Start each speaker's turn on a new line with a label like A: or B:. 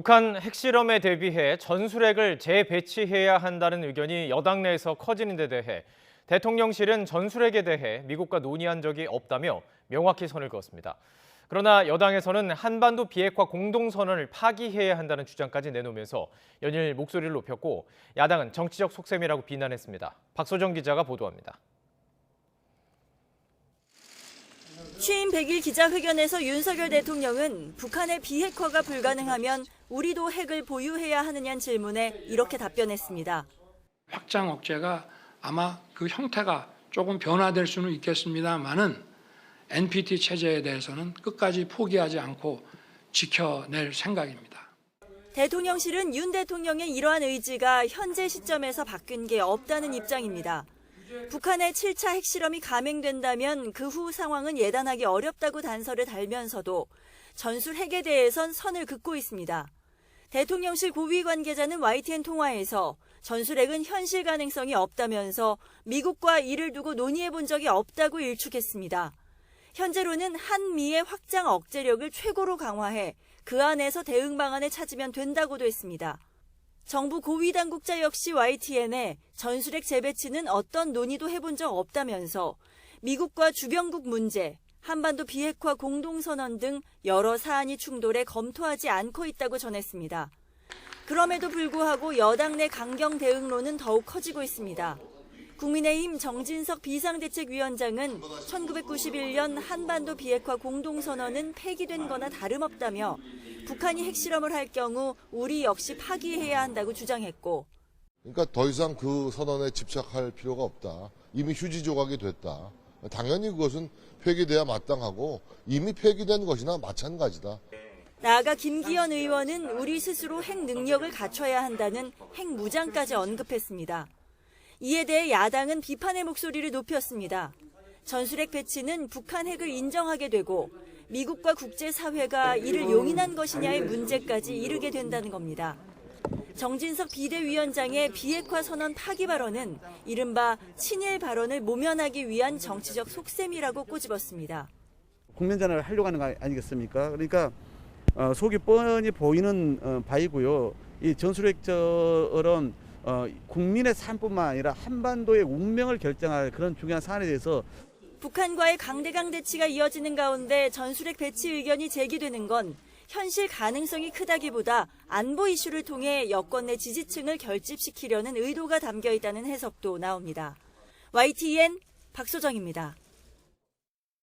A: 북한 핵실험에 대비해 전술핵을 재배치해야 한다는 의견이 여당 내에서 커지는 데 대해 대통령실은 전술핵에 대해 미국과 논의한 적이 없다며 명확히 선을 그었습니다. 그러나 여당에서는 한반도 비핵화 공동선언을 파기해야 한다는 주장까지 내놓으면서 연일 목소리를 높였고 야당은 정치적 속셈이라고 비난했습니다. 박소정 기자가 보도합니다.
B: 취임 100일 기자회견에서 윤석열 대통령은 북한의 비핵화가 불가능하면 우리도 핵을 보유해야 하느냐는 질문에 이렇게 답변했습니다.
C: 확장 억제가 아마 그 형태가 조금 변화될 수는 있겠습니다만은 NPT 체제에 대해서는 끝까지 포기하지 않고 지켜낼 생각입니다.
B: 대통령실은 윤 대통령의 이러한 의지가 현재 시점에서 바뀐 게 없다는 입장입니다. 북한의 7차 핵실험이 감행된다면 그 후 상황은 예단하기 어렵다고 단서를 달면서도 전술 핵에 대해선 선을 긋고 있습니다. 대통령실 고위 관계자는 YTN 통화에서 전술핵은 현실 가능성이 없다면서 미국과 이를 두고 논의해 본 적이 없다고 일축했습니다. 현재로는 한미의 확장 억제력을 최고로 강화해 그 안에서 대응 방안을 찾으면 된다고도 했습니다. 정부 고위 당국자 역시 YTN에 전술핵 재배치는 어떤 논의도 해본 적 없다면서 미국과 주변국 문제, 한반도 비핵화 공동선언 등 여러 사안이 충돌해 검토하지 않고 있다고 전했습니다. 그럼에도 불구하고 여당 내 강경 대응론은 더욱 커지고 있습니다. 국민의힘 정진석 비상대책위원장은 1991년 한반도 비핵화 공동선언은 폐기된 거나 다름없다며 북한이 핵실험을 할 경우 우리 역시 파기해야 한다고 주장했고,
D: 그러니까 더 이상 그 선언에 집착할 필요가 없다. 이미 휴지 조각이 됐다. 당연히 그것은 폐기돼야 마땅하고 이미 폐기된 것이나 마찬가지다.
B: 나아가 김기현 의원은 우리 스스로 핵 능력을 갖춰야 한다는 핵무장까지 언급했습니다. 이에 대해 야당은 비판의 목소리를 높였습니다. 전술핵 배치는 북한 핵을 인정하게 되고 미국과 국제사회가 이를 용인한 것이냐의 문제까지 이르게 된다는 겁니다. 정진석 비대위원장의 비핵화 선언 파기 발언은 이른바 친일 발언을 모면하기 위한 정치적 속셈이라고 꼬집었습니다.
E: 국면전환을 하려고 하는 거 아니겠습니까? 그러니까 속이 뻔히 보이는 바이고요. 이 전술핵처럼 국민의 삶뿐만 아니라 한반도의 운명을 결정할 그런 중요한 사안에 대해서
B: 북한과의 강대강 대치가 이어지는 가운데 전술핵 배치 의견이 제기되는 건 현실 가능성이 크다기보다 안보 이슈를 통해 여권 내 지지층을 결집시키려는 의도가 담겨 있다는 해석도 나옵니다. YTN 박소정입니다.